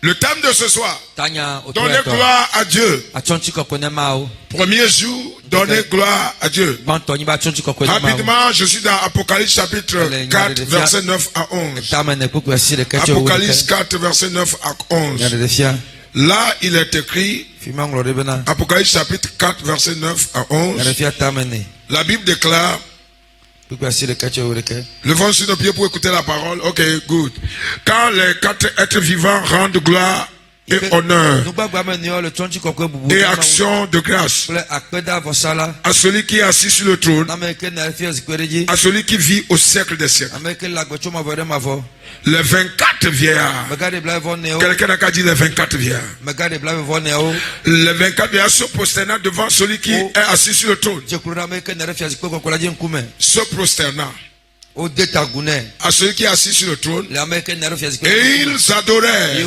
Le thème de ce soir, donner gloire à Dieu. Premier jour, donner gloire à Dieu. Rapidement, je suis dans Apocalypse chapitre 4, verset 9 à 11. Apocalypse 4, verset 9 à 11. Là, il est écrit, Apocalypse chapitre 4, verset 9 à 11. La Bible déclare, levons sur nos pieds pour écouter la parole. Ok, good. Quand les quatre êtres vivants rendent gloire et honneur et action de grâce à celui qui est assis sur le trône, à celui qui vit au siècle des siècles. Les 24 vieillards. Quelqu'un n'a qu'à dire les 24 vieillards. Les 24 vieillards se prosternant devant celui qui est assis sur le trône. Se prosternant à celui qui est assis sur le trône. Et ils adoraient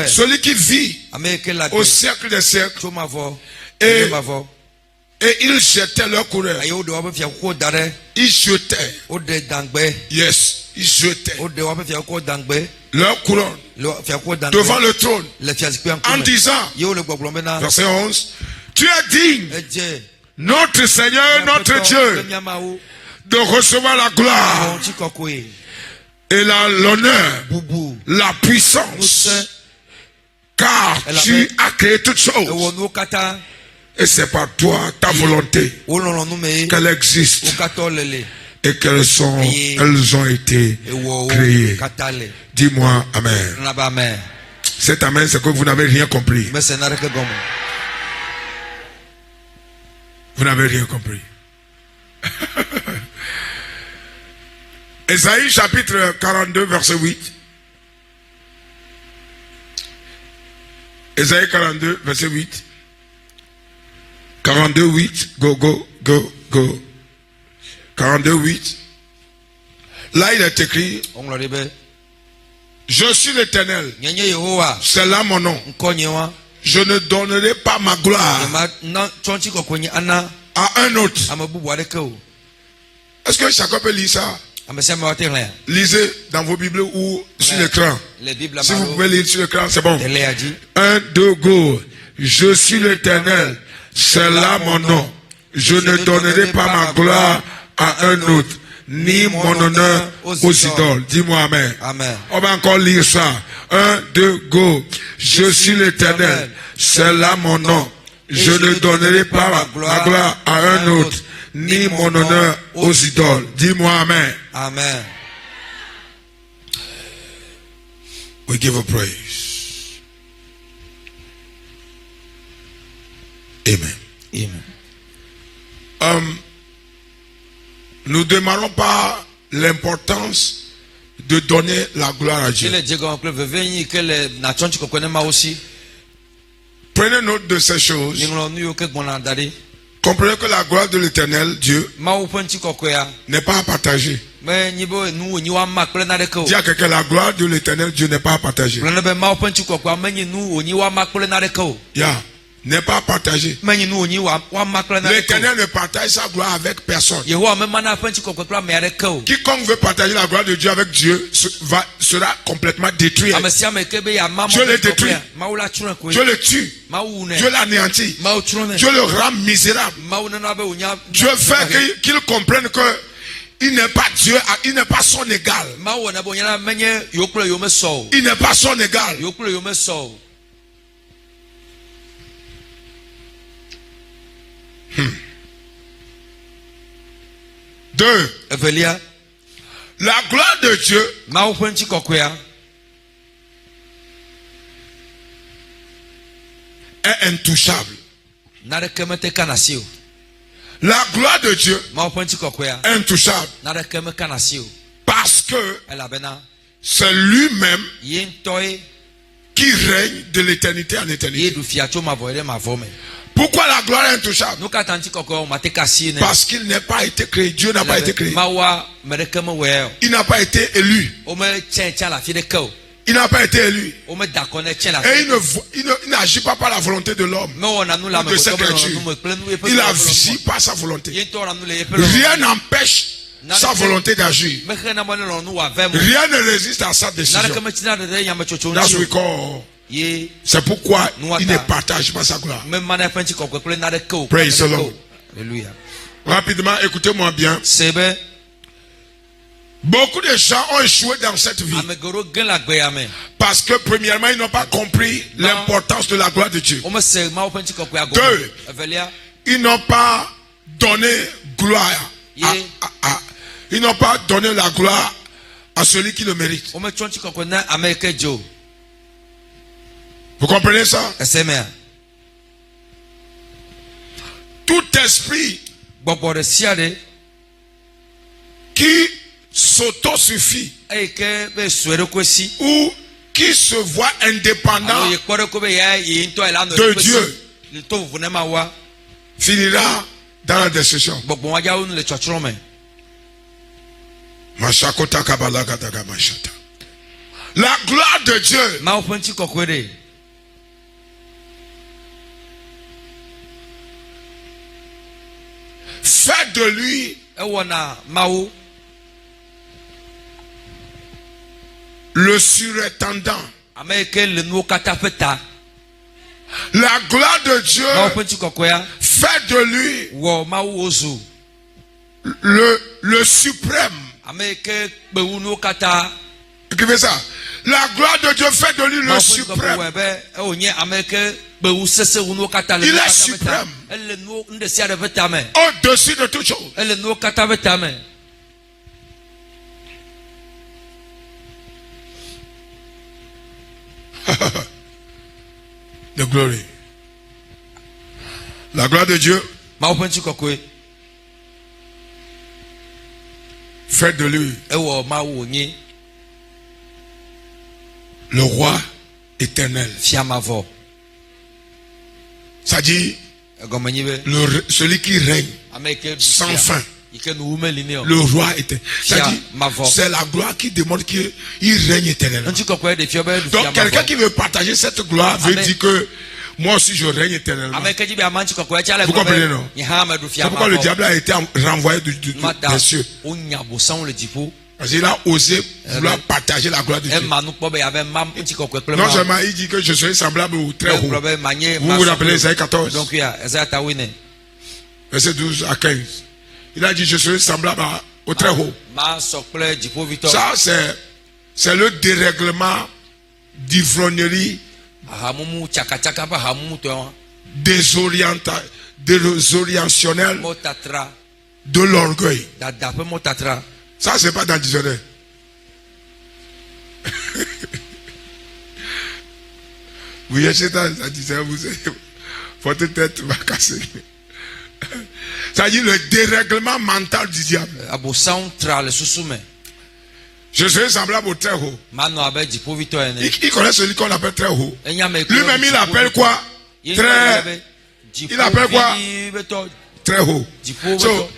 celui qui vit au siècle des siècles. Et ils jetaient leur coureur. Ils jetaient. Yes. Ils jetaient leur couronne devant le trône en disant, verset 11, tu es digne, notre Seigneur, notre Dieu, de recevoir la gloire et l'honneur, la puissance, car tu as créé toutes choses. Et c'est par toi, ta volonté, qu'elle existe et qu'elles ont été créées. Dis-moi Amen. Cet Amen, c'est que vous n'avez rien compris. Vous n'avez rien compris. Ésaïe chapitre 42, verset 8. Ésaïe 42, verset 8. 42, 8. Go. 42, 8. Là, il est écrit, je suis l'Éternel. C'est là mon nom. Je ne donnerai pas ma gloire à un autre. Est-ce que chacun peut lire ça? Lisez dans vos Bibles ou sur l'écran. Si vous pouvez lire sur l'écran, c'est bon. 1, 2, go. Je suis l'Éternel. C'est là mon nom. Je ne donnerai pas ma gloire à un autre, ni mon honneur aux idoles. Dis-moi Amen. On va encore lire ça. 1, 2, go. Je suis l'Éternel. C'est là mon nom. Je ne donnerai pas ma gloire à un autre, ni mon honneur aux idoles. Dis-moi Amen. Amen. We give a praise. Amen. Nous ne démarrons pas l'importance de donner la gloire à Dieu. Prenez note de ces choses. Comprenez que la gloire de l'Éternel, Dieu, n'est pas à partager. Dis à quelqu'un, la gloire de l'Éternel, Dieu n'est pas à partager. Yeah. n'est pas partagé. L'Éternel ne partage sa gloire avec personne. Quiconque veut partager la gloire de Dieu avec Dieu sera complètement détruit. Dieu le détruit. Dieu le tue. Dieu l'anéantit. Dieu le rend misérable. Dieu fait qu'il comprenne que il n'est pas Dieu, il n'est pas son égal. Il n'est pas son égal. 2. La gloire de Dieu est intouchable. La gloire de Dieu est intouchable. Parce que c'est lui-même qui règne de l'éternité en éternité. Pourquoi la gloire est intouchable? Parce qu'il n'a pas été créé. Dieu n'a pas été créé. Il n'a pas été élu. Il n'a pas été élu. Et il n'agit pas par la volonté de l'homme ou de cette créature. Il agit par sa volonté. Rien n'empêche sa volonté d'agir. Rien ne résiste à sa décision. That's we call. C'est pourquoi il ne partage pas sa gloire. Praise the Lord. Rapidement, écoutez-moi bien. Beaucoup de gens ont échoué dans cette vie. Parce que premièrement, ils n'ont pas compris l'importance de la gloire de Dieu. 2. Ils n'ont pas donné gloire. Ils n'ont pas donné la gloire à celui qui le mérite. Vous comprenez ça? Tout esprit qui s'auto-suffit ou qui se voit indépendant de Dieu finira dans la destruction. La gloire de Dieu fait de lui le surintendant. La gloire de Dieu fait de lui le suprême. Écrivez ça. La gloire de Dieu fait de lui le suprême. Il est suprême. Au-dessus de toute chose. The glory. La gloire de Dieu fait de lui le roi éternel. C'est-à-dire celui qui règne sans fin. Le roi éternel. C'est la gloire qui démontre qu'il règne éternellement. Donc quelqu'un qui veut partager cette gloire veut dire que moi aussi je règne éternellement. Vous comprenez, non? C'est pourquoi le diable a été renvoyé des cieux. Parce qu'il a osé vouloir partager la gloire de Dieu. Non seulement il dit que je serai semblable au très haut. Vous vous rappelez Isaïe 14, verset 12 à 15. Il a dit je serai semblable au très haut. Ça c'est le dérèglement d'ivrognerie, désorientationnel de l'orgueil. Ça c'est pas dans le dictionnaire. Vous cherchez dans le dictionnaire, votre tête va casser. Ça dit le dérèglement mental du diable. Je serai semblable au très haut. Il connaît celui qu'on appelle très haut. Lui-même il appelle quoi? Il appelle quoi? Très haut. So,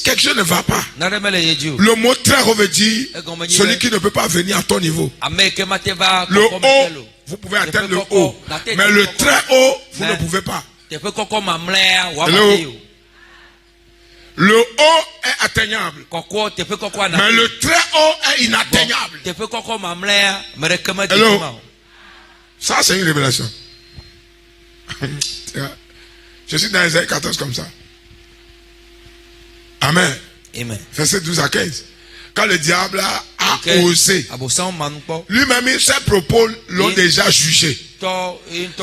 quelque chose ne va pas. Le mot très haut veut dire celui qui ne peut pas venir à ton niveau. Le haut vous pouvez atteindre le haut. Mais le très haut, vous ne pouvez pas. Hello? Le haut est atteignable. Mais le très haut est inatteignable. Hello? Ça, c'est une révélation. Je suis dans Isaïe 14 comme ça. Amen. Amen. Verset 12 à 15. Quand le diable a osé, lui-même, ses propos l'ont déjà jugé.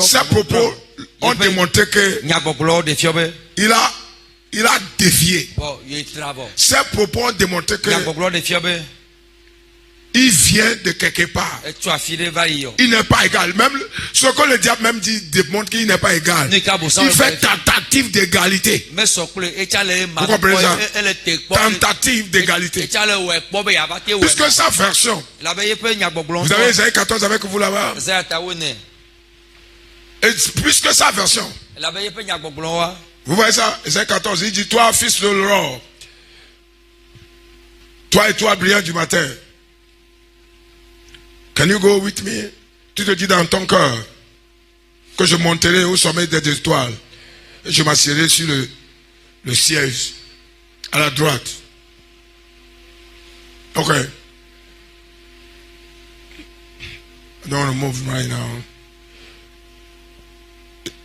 Ses propos ont démontré que il a défié. Ses propos ont démontré que il vient de quelque part. Il n'est pas égal. Même ce que le diable même dit démontre qu'il n'est pas égal. Il fait tentative d'égalité. Vous comprenez ça? Tentative d'égalité. Puisque sa version, vous avez Isaïe 14 avec vous là-bas. Et puisque sa version, vous voyez ça? Isaïe 14, il dit, toi fils de l'aurore, toi étoile brillante du matin, can you go with me? Tu te dis dans ton cœur que je monterai au sommet des étoiles et je m'assierai sur le siège à la droite. Ok. I don't want to move right now.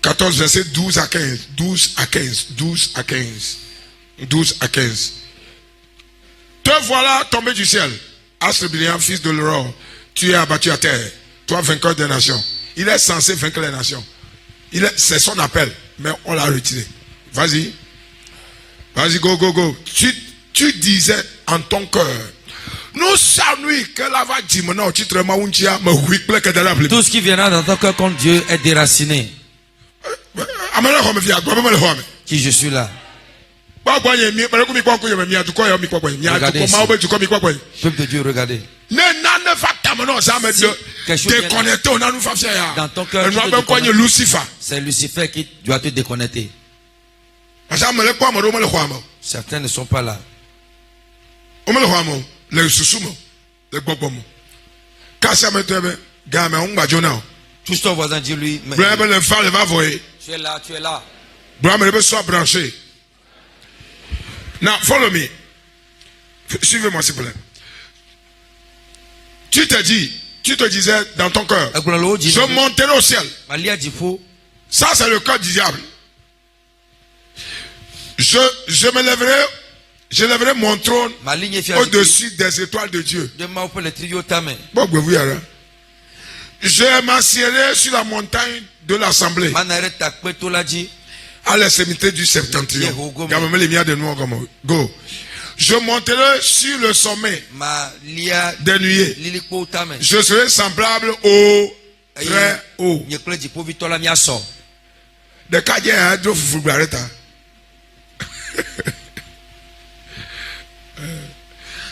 14 verset 12 à 15. 12 à 15. 12 à 15. 12 à 15. Te voilà tombé du ciel, astre brillant, fils de l'aurore. Tu es abattu à terre, toi vainqueur des nations. Il est censé vaincre les nations. C'est son appel, mais on l'a retiré. Vas-y. Vas-y, go, go, go. Tu disais en ton cœur, nous savons que la va dire maintenant, tout ce qui viendra dans ton cœur contre Dieu est déraciné. Qui je suis là. Regardez. Peuple de Dieu, regardez. Dans ton cœur, c'est Lucifer qui doit te déconnecter. Certains ne sont pas là. Touche ton voisin, dis-lui. Tu es là, tu es là. Now, follow me. Suivez-moi, s'il vous plaît. Tu te disais dans ton cœur, je monterai au ciel. Ça, c'est le cœur du diable. Je me lèverai, je lèverai mon trône au-dessus des étoiles de Dieu. Je m'assierai sur la montagne de l'assemblée, à l'extrémité du septentrion. Go. Je monterai sur le sommet des nuées. Je serai semblable au très haut. De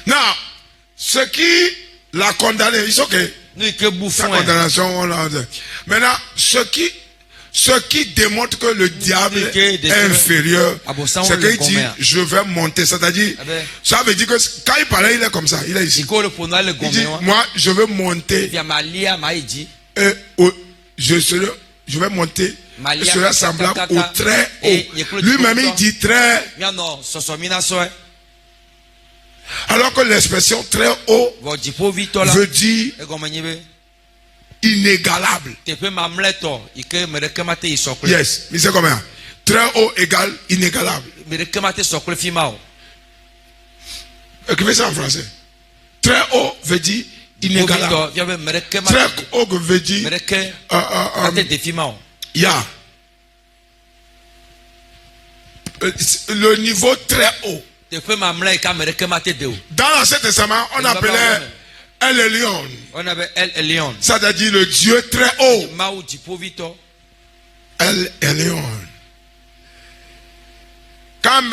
Now, ce qui l'a condamné, c'est ok. Sa condamnation, on l'a dit. Maintenant, ce qui démontre que le diable est inférieur, c'est qu'il dit, je vais monter. C'est-à-dire, ça veut dire que quand il parlait, il est comme ça. Il est ici. Il dit, moi, je veux monter. Et je vais monter. Je serai semblable au très haut. Lui-même, il dit très. Alors que l'expression très haut veut dire inégalable. Yes, mais c'est combien? Très haut égale inégalable. Écrivez ça en français. Très haut veut dire inégalable. Très haut veut dire yeah. Le niveau très haut. Dans l'Ancien Testament, on appelait El Elyon. C'est-à-dire le Dieu très haut. El Elyon. Quand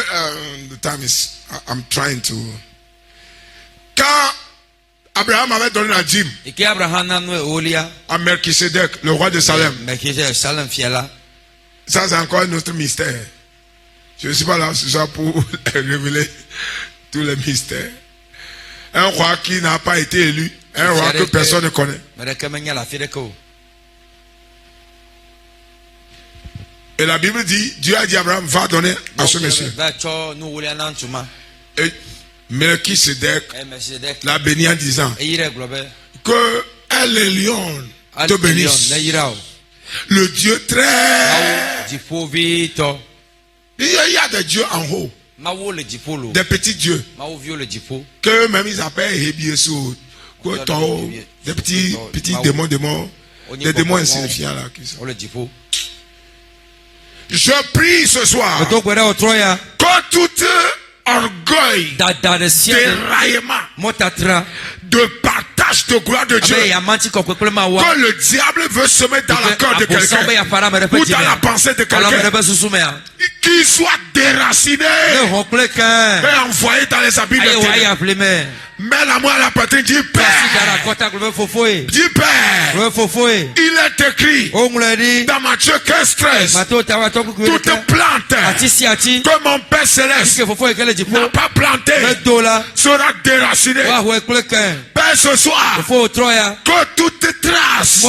the time is, I'm trying to. Quand Abraham avait donné la dîme à Melchisedec, le roi de Salem. Ça, c'est encore un autre mystère. Je ne suis pas là ce soir pour révéler tous les mystères. Un roi qui n'a pas été élu, un roi que personne ne connaît. Et la Bible dit, Dieu a dit à Abraham, va donner à ce monsieur. Et Melchisedec l'a béni en disant que les lions te bénissent. Le Dieu très... Il y a des dieux en haut. Des petits dieux. Que même ils appellent Hebiesu. Des petits démons. Des démons insignifiants là. Je prie ce soir que tout orgueil, déraillement, de partage de gloire de Dieu, que le diable veut semer dans le cœur de quelqu'un ou dans la pensée de quelqu'un, qu'il soit déraciné et envoyé dans les abîmes de terre. Mets la main à la poitrine, dis Père. Dis Père. Il est écrit dans Matthieu 15:13. Toute plante que mon Père céleste n'a pas plantée sera déracinée. Père, ce soir, que toute trace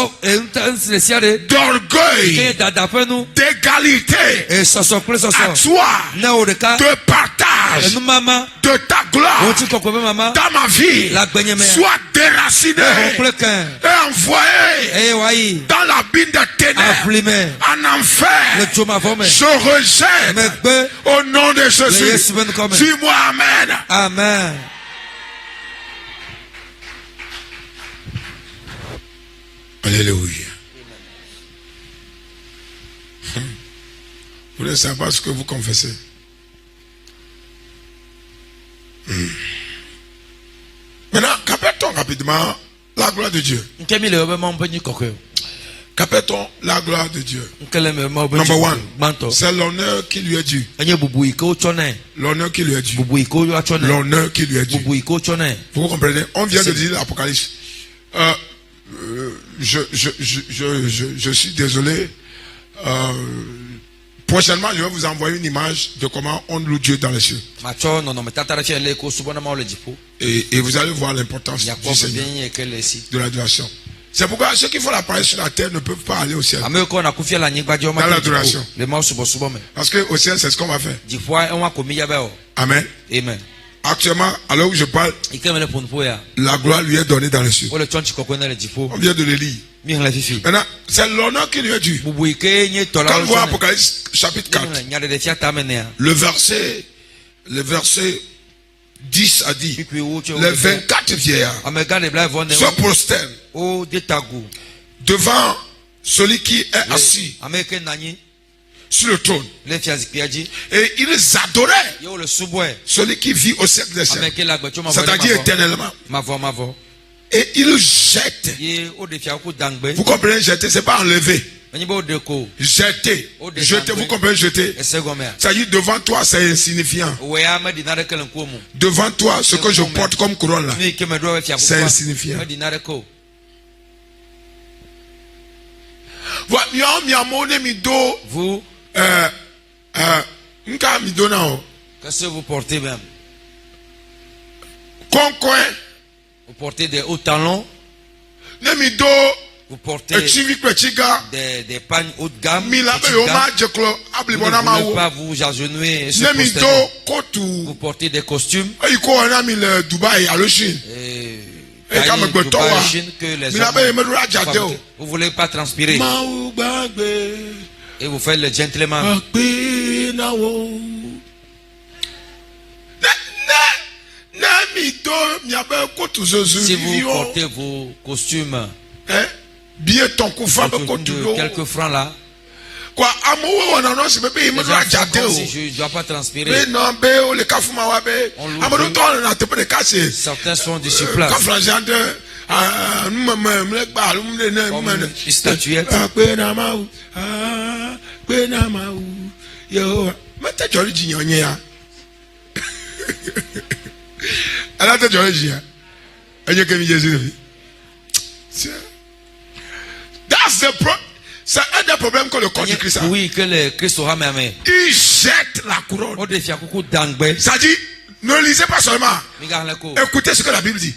d'orgueil, d'égalité, à toi, de partage, de ta gloire, dans ma vie, soit déraciné et envoyé dans l'abîme des ténèbres, en enfer. Je rejette au nom de Jésus. Dis-moi Amen. Amen. Alléluia. Vous ne savez pas ce que vous confessez. Maintenant, qu'appelle-t-on rapidement la gloire de Dieu? Qu'appelle-t-on la gloire de Dieu? Number one, c'est l'honneur qui lui est dû. L'honneur qui lui est dû. L'honneur qui lui est dû. Vous comprenez? On vient de dire l'Apocalypse. Je suis désolé. Prochainement, je vais vous envoyer une image de comment on loue Dieu dans les cieux. Et vous allez voir l'importance du Seigneur, de l'adoration. C'est pourquoi ceux qui font l'appareil sur la terre ne peuvent pas aller au ciel. Dans l'adoration. Parce qu'au ciel, c'est ce qu'on va faire. Amen. Amen. Actuellement, alors où je parle, la gloire lui est donnée dans les cieux. On vient de le lire. Maintenant, c'est l'honneur qui lui est dû. Quand vous voyez Apocalypse chapitre 4, le verset 10 a dit, les 24 vieillards se prosternent devant celui qui est assis sur le trône. Et ils adoraient celui qui vit au siècle des siècles, c'est-à-dire éternellement. Et ils jettent. Vous comprenez, jeter, c'est pas enlever. Jeter. Jeter, vous comprenez, jeter. C'est-à-dire devant toi, c'est insignifiant. Devant toi, ce que je porte comme couronne là, c'est insignifiant. Vous, qu'est-ce que vous portez même? Vous portez des hauts talons. Vous portez des pagnes haut de gamme. Vous ne voulez pas vous agenouiller. Vous portez des costumes. Vous ne voulez pas transpirer. Et vous faites le gentleman. Si vous portez vos costumes bien ton coup de quelques francs là, si je ne dois pas transpirer. Certains sont du surplace. Comme une statuette. That's the problem. C'est un des problèmes que le corps du Christ a. Oui, que le Christ aura même. Il jette la couronne. Ça dit, ne lisez pas seulement. Écoutez ce que la Bible dit.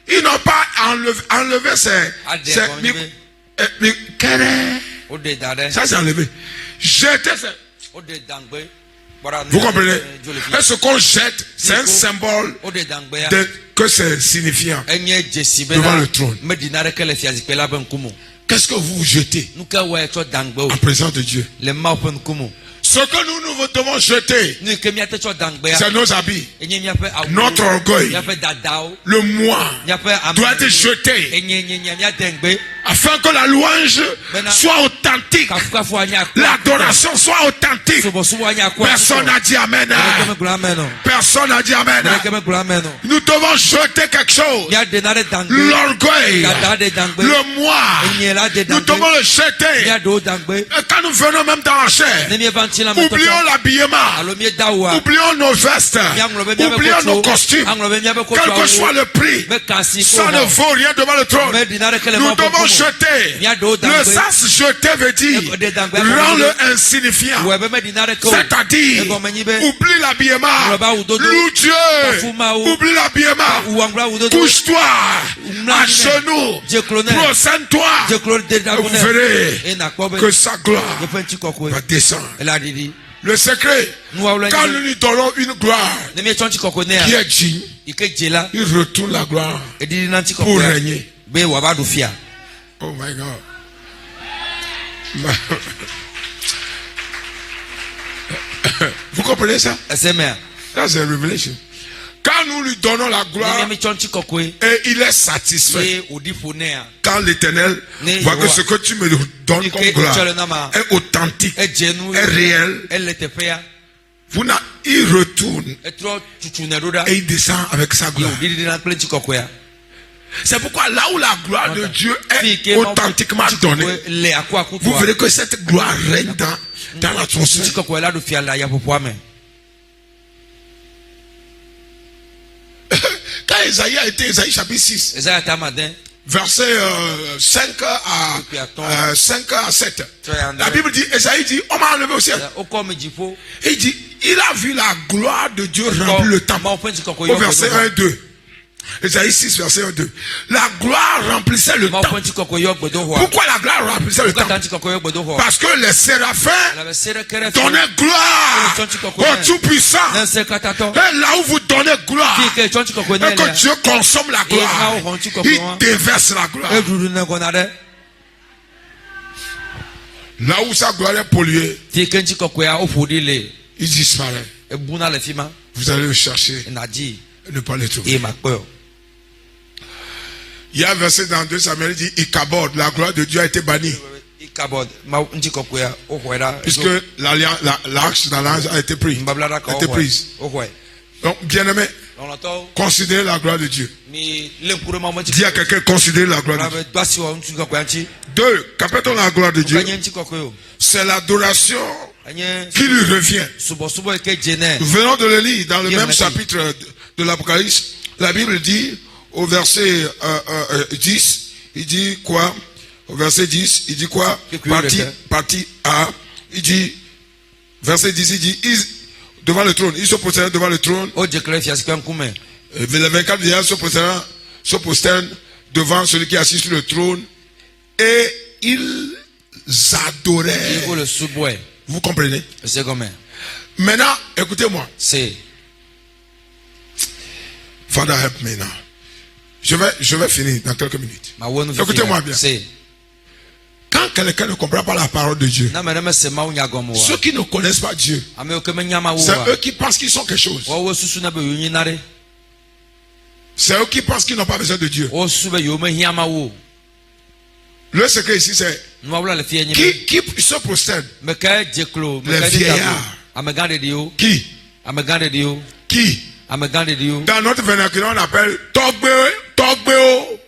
Ils n'ont pas enlevé ça c'est enlevé. Jeter, vous comprenez? Et ce qu'on jette, c'est un symbole que c'est signifiant devant le trône. Qu'est-ce que vous jetez en présence de Dieu? Ce que nous devons jeter, c'est nos habits, notre orgueil, le moi doit être jeté afin que la louange soit authentique, l'adoration soit authentique. Personne n'a dit amen. Personne n'a dit amen. Nous devons jeter quelque chose. L'orgueil, le moi, nous devons le jeter. Quand nous venons même dans la chair, oublions l'habillement, oublions nos vestes, oublions nos costumes, quel que soit le prix, ça ne vaut rien devant le trône. Nous devons jeter. Le sens jeter veut dire rends-le insignifiant. C'est-à-dire oublie l'habillement, loue Dieu, oublie l'habillement, couche-toi à genoux, procède-toi. Vous verrez que sa gloire va descendre. Le secret, quand nous lui donnons une gloire qui est digne, il retourne la gloire pour régner. Oh my God. Vous comprenez ça? That's a revelation. Quand nous lui donnons la gloire et il est satisfait, quand l'Éternel voit que ce que tu me donnes comme gloire est authentique, est réel, il retourne et il descend avec sa gloire. C'est pourquoi là où la gloire de Dieu est authentiquement donnée, vous verrez que cette gloire règne dans l'atmosphère. Quand Esaïe a été, Esaïe chapitre 6, verset 5 à 7, la Bible dit, Esaïe dit, on m'a enlevé au ciel. Il dit, il a vu la gloire de Dieu remplir le temple. Au verset 1 et 2. Esaïe 6, verset 1 et 2. La gloire remplissait le temple. Pourquoi la gloire remplissait le temple? Parce que les séraphins donnaient gloire au Tout-Puissant. Et là où vous donnez gloire, et que Dieu consomme la gloire, il déverse la gloire. Là où sa gloire est polluée, il disparaît. Vous allez le chercher et ne pas le trouver. Il y a un verset dans 2 Samuel qui dit Ichabod, la gloire de Dieu a été bannie. Puisque l'arche d'alliance a été prise. Donc, bien aimé, considérez la gloire de Dieu. Dis à quelqu'un, considérez la gloire de Dieu. 2. Qu'appelle-t-on la gloire de Dieu? C'est l'adoration qui lui revient. Nous venons de le lire dans le même chapitre de l'Apocalypse. La Bible dit au verset 10, il dit quoi? Au verset 10, il dit quoi? Partie A, il dit, verset 10, il dit, devant le trône, ils se prosternent devant le trône. Les 24 vieillards se prosternent devant celui qui est assis sur le trône et ils adoraient. Vous comprenez? Maintenant, écoutez-moi. Father, help me now. Je vais finir dans quelques minutes. Écoutez-moi bien. Quand quelqu'un ne comprend pas la parole de Dieu, ceux qui ne connaissent pas Dieu, c'est eux qui pensent qu'ils sont quelque chose. C'est eux qui pensent qu'ils n'ont pas besoin de Dieu. Le secret ici, c'est qui se prosterne? Les vieillards. Qui? Dans notre vernacular, on appelle Togbeo.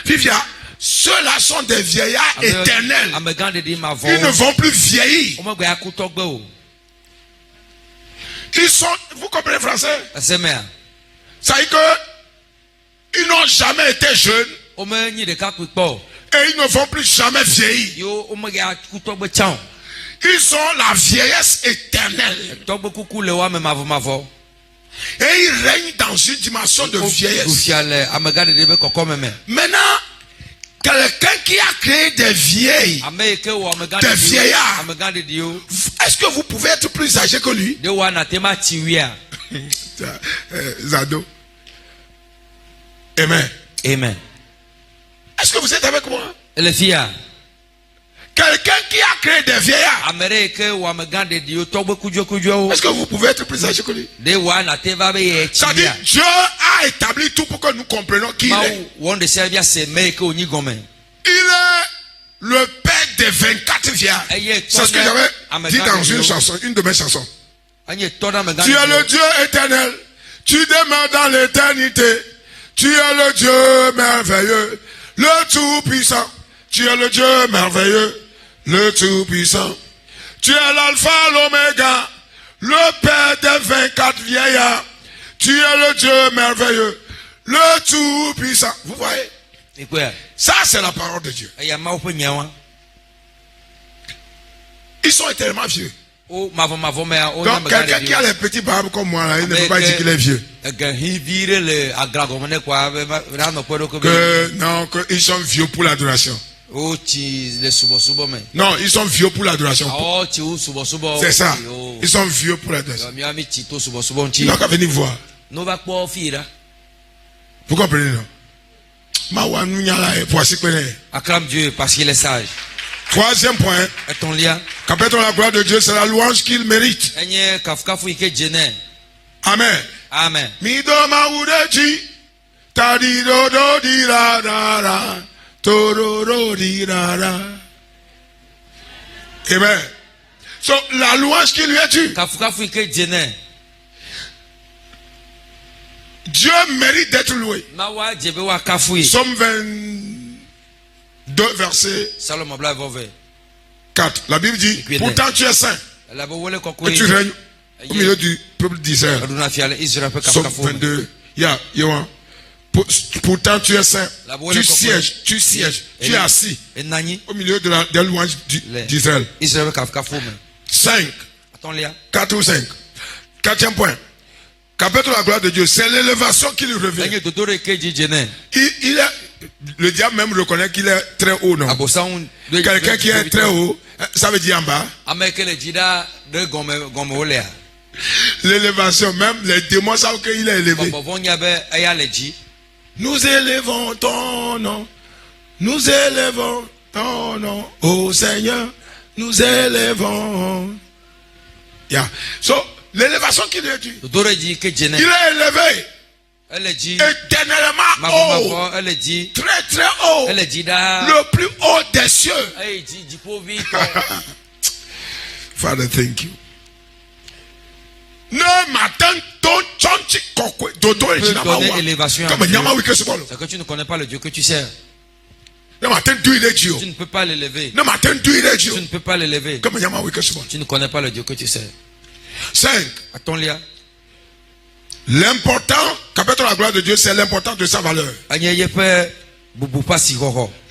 Fifia, ceux-là sont des vieillards éternels. Ils ne vont plus vieillir. Ils sont, vous comprenez français? Ça veut dire que ils n'ont jamais été jeunes. Et ils ne vont plus jamais vieillir. Ils sont la vieillesse éternelle. Et ils règnent dans une dimension de vieillesse. Maintenant, quelqu'un qui a créé des vieilles, des vieillards, est-ce que vous pouvez être plus âgé que lui? Zado. Amen. Amen. Est-ce que vous êtes avec moi? Quelqu'un qui a créé des vieillards, est-ce que vous pouvez être plus âgé que lui? C'est-à-dire, Dieu a établi tout pour que nous comprenions qui il est. Il est le père des 24 vieillards. C'est ce que j'avais dit dans une chanson, une de mes chansons. Tu es le Dieu éternel, tu demeures dans l'éternité. Tu es le Dieu merveilleux, le tout-puissant. Tu es le Dieu merveilleux, le tout-puissant. Tu es l'alpha, l'oméga, le père des 24 vieillards. Tu es le Dieu merveilleux, le tout-puissant. Vous voyez? Ça, c'est la parole de Dieu. Ils sont éternellement vieux. Donc, quelqu'un qui a les petits barbes comme moi, là, il ne peut pas dire qu'il est vieux. Non, ils sont vieux pour l'adoration. Non, ils sont vieux pour l'adoration. C'est ça. Ils sont vieux pour l'adoration. Ils n'ont qu'à venir voir. Vous comprenez, non? Acclame Dieu parce qu'il est sage. Troisième point. Capitons la gloire de Dieu, c'est la louange qu'il mérite. Amen. Amen. Amen. So, la louange qui lui est due. Dieu mérite d'être loué. Somme 22, verset 4. La Bible dit, pourtant tu es saint. Et tu règnes au milieu du peuple d'Israël. Somme 22. Pourtant tu es saint. Tu sièges, tu es assis au milieu de la louange d'Israël. 5. 4 ou 5. Quatrième point. Capitule la gloire de Dieu, c'est l'élévation qui lui revient. Le diable même reconnaît qu'il est très haut, non? Quelqu'un qui est très haut, ça veut dire en bas. L'élévation, même les démons savent qu'il est élevé. Nous élevons ton nom. Nous élevons ton nom. Oh Seigneur, nous élevons. Yeah. So, l'élévation qu'il est due. Il est élevé. Éternellement haut. Très très haut. Le plus haut des cieux. Father, thank you. Ne m'attends ton chonchi kokwe. Dodo et donner élévation. C'est que tu ne connais pas le Dieu que tu sers. Tu ne peux pas l'élever. Tu ne peux pas l'élever. Tu ne connais pas le Dieu que tu sers. 5. Attends-le. L'important, capitule la gloire de Dieu, c'est l'importance de sa valeur.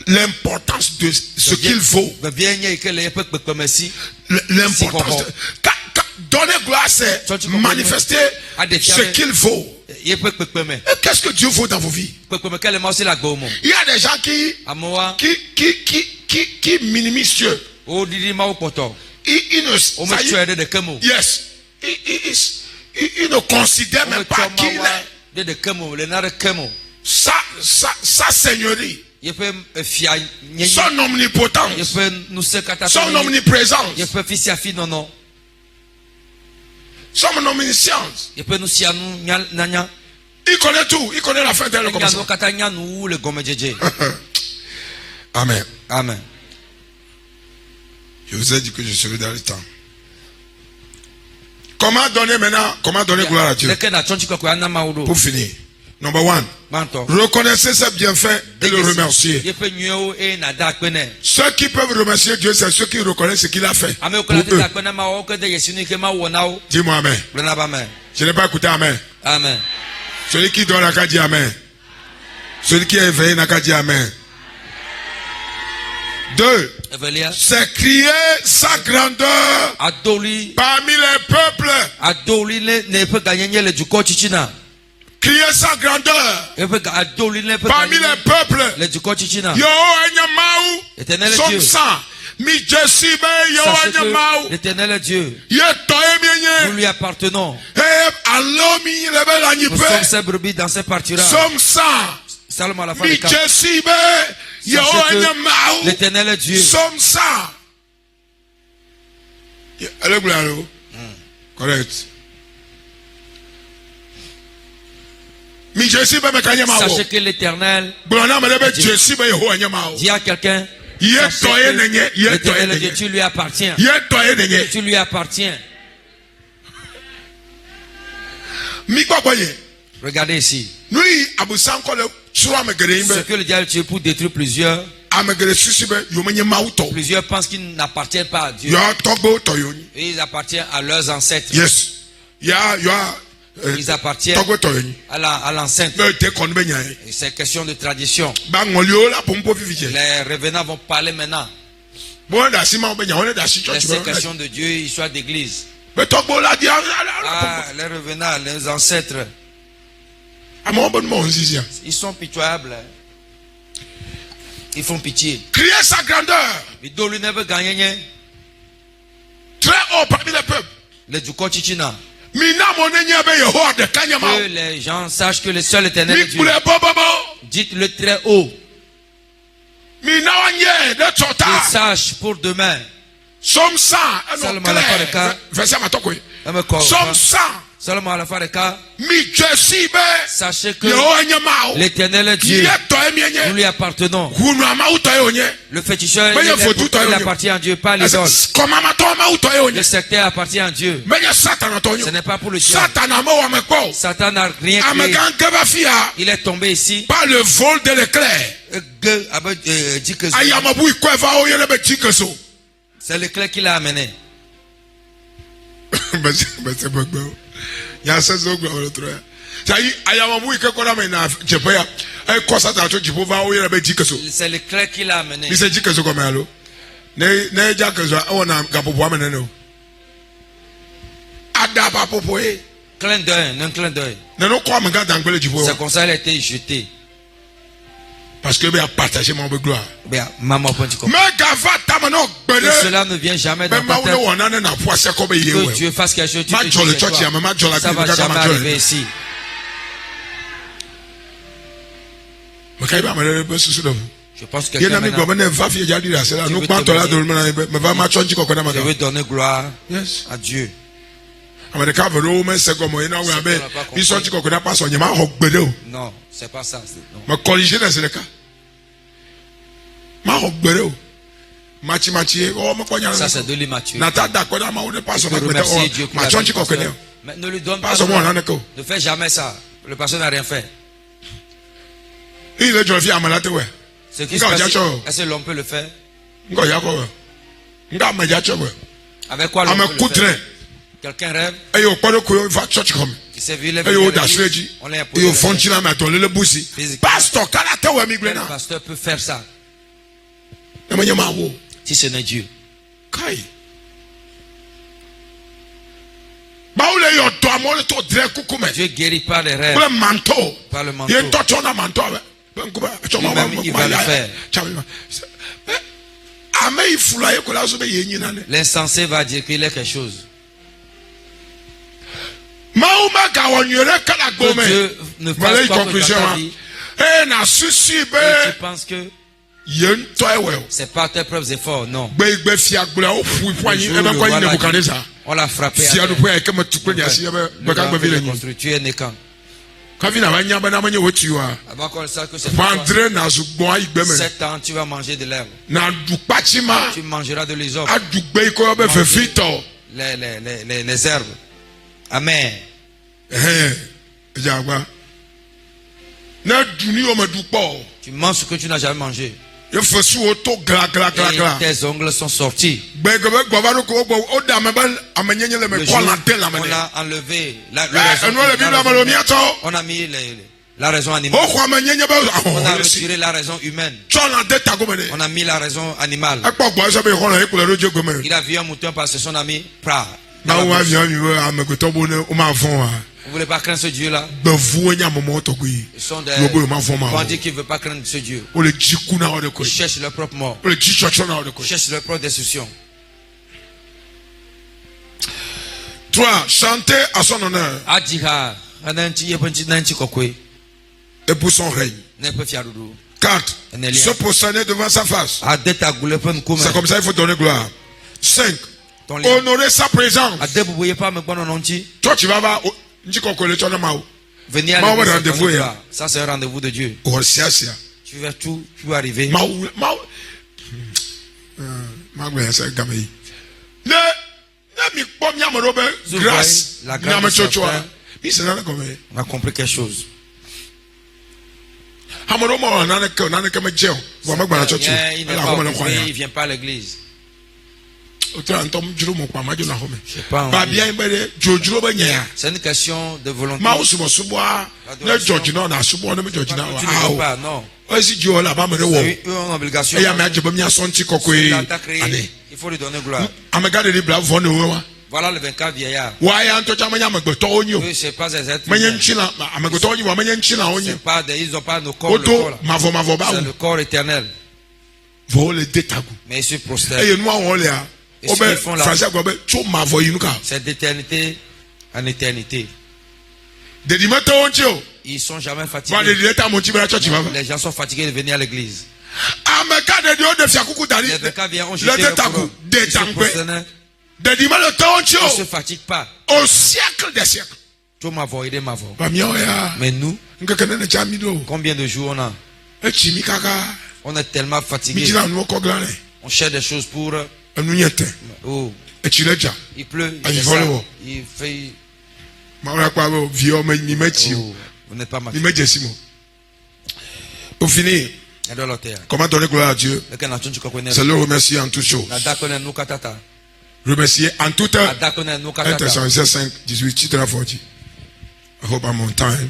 L'importance de ce qu'il vaut. L'importance. Donner gloire, c'est manifester ce qu'il vaut. Et qu'est-ce que Dieu vaut dans vos vies? Il y a des gens qui minimisent Dieu. Il ne considère même pas qu'il est. Sa seigneurie, son omnipotence, son omniprésence, son omniscience. Il connaît tout, il connaît la fin de le commencement. Amen. Amen. Je vous ai dit que je serai dans le temps. Comment donner maintenant? Comment donner gloire à Dieu? Pour finir. Number 1. Reconnaissez ses bienfaits et le remercier. Ceux qui peuvent remercier Dieu, c'est ceux qui reconnaissent ce qu'il a fait. Dis-moi amen. Je n'ai pas écouté amen. Amen. Celui qui dort n'a qu'à dire amen. Celui qui est éveillé n'a qu'à dire amen. 2. C'est crier sa grandeur parmi les peuples. Crier crier sa grandeur parmi les peuples. L'éternel est Dieu. Sachez que l'éternel est Dieu. Nous lui appartenons. Nous sommes ses brebis dans ses pâturages. Salomon à la fin des cas. Sachez que l'éternel est Dieu. Correct. Sachez que l'éternel dit à quelqu'un, l'éternel est Dieu, tu lui appartiens. Tu lui appartiens. Regardez ici. Ce que le diable tue pour détruire plusieurs. Plusieurs pensent qu'ils n'appartiennent pas à Dieu. Et ils appartiennent à leurs ancêtres. Yes. Ils appartiennent à l'enceinte. C'est question de tradition. Les revenants vont parler maintenant. C'est question de Dieu, histoire d'église. Les revenants, les ancêtres. Ils sont pitoyables. Ils font pitié. Crier sa grandeur. Très haut parmi les peuples. Que les gens sachent que le seul éternel est Dieu. Dites-le très haut. Qu'ils sachent pour demain. Somme 100. Seulement à la fin des cas, sachez que l'éternel est Dieu. Nous lui appartenons. Le féticheur, il appartient à Dieu, pas les autres. Le sectaire appartient à Dieu. Ce n'est pas pour le diable. Satan n'a rien créé. Il est tombé ici par le vol de l'éclair. C'est l'éclair qui l'a amené. C'est l'éclair qui l'a amené. Clin d'œil, un clin d'œil. C'est comme ça elle a été jetée. Parce que a partagé mon gloire. Que cela ne vient jamais dans ta tête. Que Dieu fasse quelque chose. Ça va jamais arriver ici. Je pense que quelqu'un je veux donner gloire à Dieu. Non, c'est pas ça. Mais corriger dans ce cas. Ça c'est de l'immaturité. Mais ne lui donne pas. Ne fais jamais ça. Le pasteur n'a rien fait. Ce qui se passe, est-ce que l'homme peut le faire? Avec quoi l'homme peut le faire? Quelqu'un rêve. Il s'est vu, le pasteur peut faire ça. Si ce n'est Dieu. Dieu guérit par les rêves. Par le manteau. Lui-même, il va le faire. L'insensé va dire qu'il est quelque chose. Que Dieu ne fasse pas que dans ta vie. Et tu penses que c'est pas tes propres efforts, non. On l'a frappé. Tu es Nécan. Avant qu'on sache que c'est 7 ans, tu vas manger de l'herbe. Tu mangeras de l'hysope. Les herbes. Amen. Tu manges ce que tu n'as jamais mangé. Et tes ongles sont sortis. Le jour où on a enlevé on a mis la raison animale. On a retiré la raison humaine. On a mis la raison animale. Il a vu un mouton parce que son ami pra. Vous voulez pas craindre ce Dieu-là? Ils sont des bandits qui ne veulent pas craindre ce Dieu. Ils cherchent leur propre mort. Ils cherchent leur propre destruction. 3. Chanter à son honneur. Et pour son règne. 4. Se prosterner devant sa face. C'est comme ça qu'il faut donner gloire. 5. Honorer sa présence. Toi tu vas voir. Venez à l'église. Ça c'est un rendez-vous de Dieu. Tu vas tout arriver. Grâce, la grâce on a compris quelque chose. Il ne vient pas à l'église. C'est une question de volonté. Non. C'est une obligation. Il faut lui donner gloire. Voilà le 24 vieillard. Eux, c'est pas des êtres humains. Ils n'ont pas nos corps. C'est le corps éternel. Mais ils se prosternent. Et ce qu'ils font là, c'est d'éternité en éternité. Ils sont jamais fatigués. Les gens sont fatigués de venir à l'église. Les 24 vieillards ont jeté leur couronne. Ils se prosternaient. Ils ne se fatiguent pas. Au siècle des siècles. Mais nous, combien de jours on a? On est tellement fatigué. On cherche des choses pour. Oh. Il pleut. Il fait. Oh. Vous n'êtes pas mature. Pour finir, comment donner gloire à Dieu? C'est le remercier en toutes choses. Remercier en tout temps. 1 Thessaloniciens 5, 18. Tu te l'as dit. I hope I'm on time.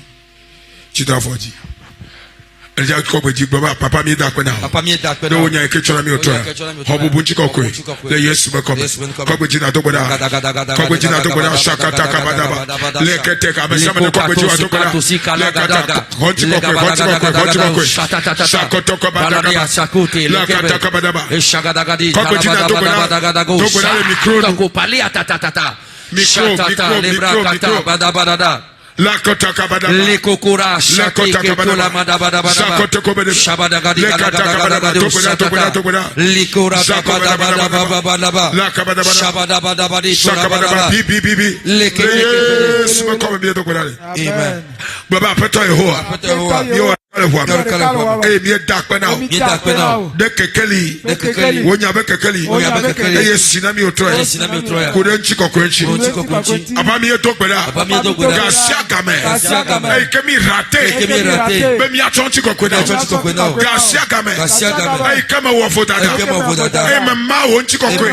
Tu te l'as dit. Elle dit papa mi da kwena. Papa mi da kwena. No nya kechola mi otoa. Hobu bunchi kokwe. Le Yesu be komme. Kokwe jina to boda. Kokwe jina to boda shakata kabadaba. Le kete kabesama no kokwe jina to boda. Le kata honchi kokwe. Shakoto kabadaba. La kata kabadaba. Shagadagadi. Kokwe jina to boda. To boda le micro. Kokopali atatata. Micro. La kota kabadaba. Le kokora shake la madabadaba. Shabadagadi gadagadi shatata. Likora dabadabadabadaba. La kabadaba. Shabadabadabadi Shakabadaba. Bibi. Amen. Baba apeto Yehowa. Et bien d'accord de kekeli wonya be kekeli et sinami otroya kudenchi kokwenchi abami etokpeda gasia game et kemi raté be mi atonchi kokweda gasia game et kama wofodada et mama wonchi kokwe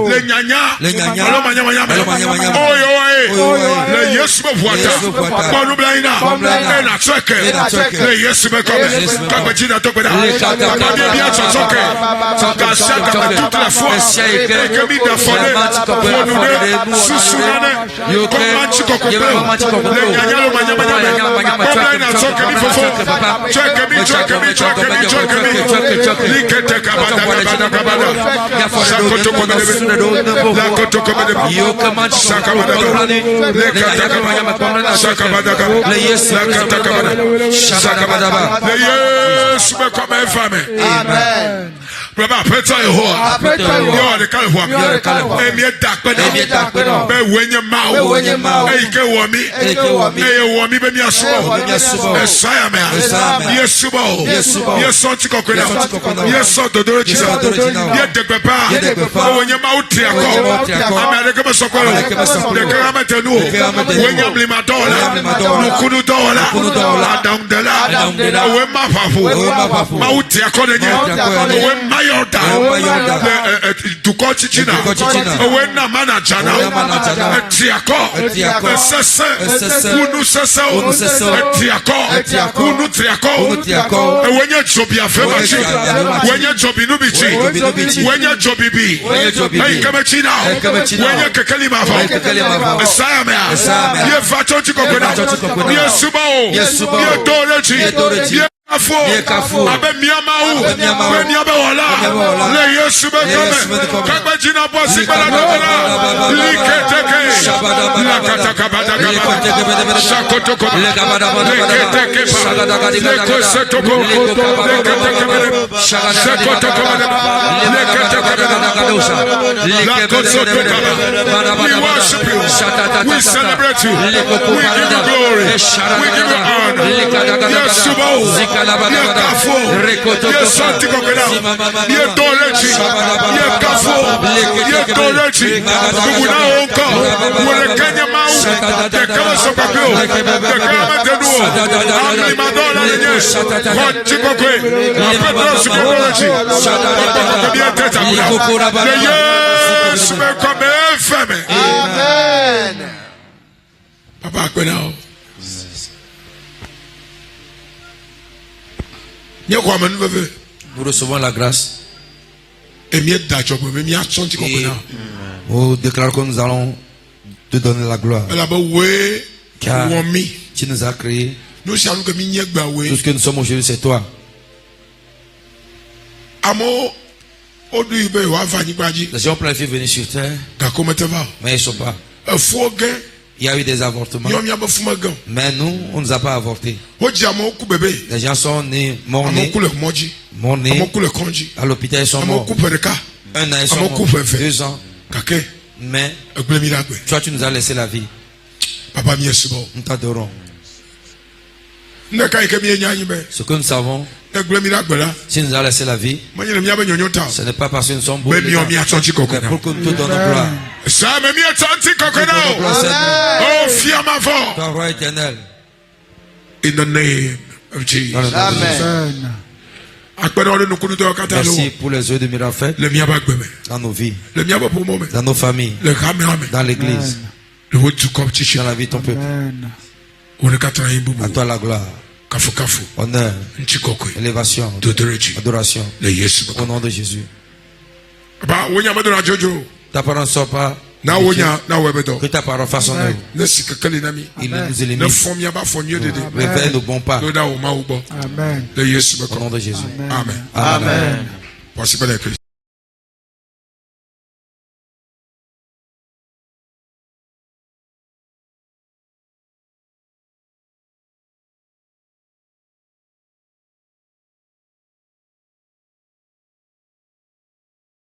le nyanya alo manya oyo le yesu boata bonu blaina na le Yesu me comme comme Dieu n'a pas bien choqué toute la foi que mi da fone pour nous sussurane comment tu comprends le nyanyalo manya na choqué mi fofo choqué mi likete kabada shakoto komede yo comment shakabada le shakabada le Yesu Shakabadaba. Yesu me comme une femme. Amen. Baba peto Yehowa. Yo de kalwa. E mi dakpena. Be wenye mawo. E ke womi. E womi be mi asubo. E saya me. Yesu bo. Yesu tikokwena. Yesu dodoro chisa. Ye degbepa. Wenye mawo triako. Amere ke mesokolo. De kama tenu. Wenye mlima dola. Lukunu dola. Adangdela. We mafafu. Mawo triako de nye. We mayo Yorda. Tukọ chichina. Owe na mana jana. Etiako. Sese. Unu sese. Etiako. Unu triako. Wenye jobi afemachi. Wenye jobi nubichi. Wenye jobi bi. Hey kamechina. Wenye kekeli mava. Esayamea. Ye fato chikokona. Ye subao. Ye dorechi. Ye kafo. Abe miyamau. Abe miyabawala. Le Yesu bekame. Kagbe jina bosi baladabala. Liketeke. Lakatakabada kabada. Shakotoko. Leketeke pa. Lekosetoko. Leketeke. Shakotoko. Leketeke. Lakotoko. We worship you. We celebrate you. We give you glory. We give you honor. Yes, Subao. Yekafo, Yesanti kokena, Yedorechi, Yekafo, Yedorechi, Muguna onka, Murekenya mau, Yekama sokakyo, Yekama tenuo, Amri madola lenye, Wachikokwe, Apetro sikorechi, Wapakabia teta kuna, Le Yesu mekome feme. Amen. Papa kwenao. Nous recevons la grâce. Et nous déclarons que nous allons te donner la gloire. Car tu nous as créés. Tout ce que nous sommes aujourd'hui, c'est toi. Les gens planifient venir sur terre, mais ils ne sont pas. Il y a eu des avortements. Mais nous, on ne nous a pas avortés. Les gens sont nés, morts-nés à l'hôpital, ils sont morts. Un an, ils sont morts. 2 ans. Mais toi, tu nous as laissé la vie. Nous t'adorons. Ce que nous savons, si nous a laissé la vie, ce n'est pas parce que nous sommes beaux, mais pour que nous te donnons gloire. Oh, fier ma voix. Ton roi éternel. In the name of Jesus. Amen. Merci pour les œuvres de miracle dans nos vies, dans nos familles, dans l'église, dans la vie de ton peuple. À toi la gloire, honneur, élévation, adoration, au nom de Jésus. Ta parole ne sort pas. Que ta parole fasse son œuvre. Il nous élimine. Révèle nos bons pas. Amen. Au nom de Jésus. Amen. Amen. Amen.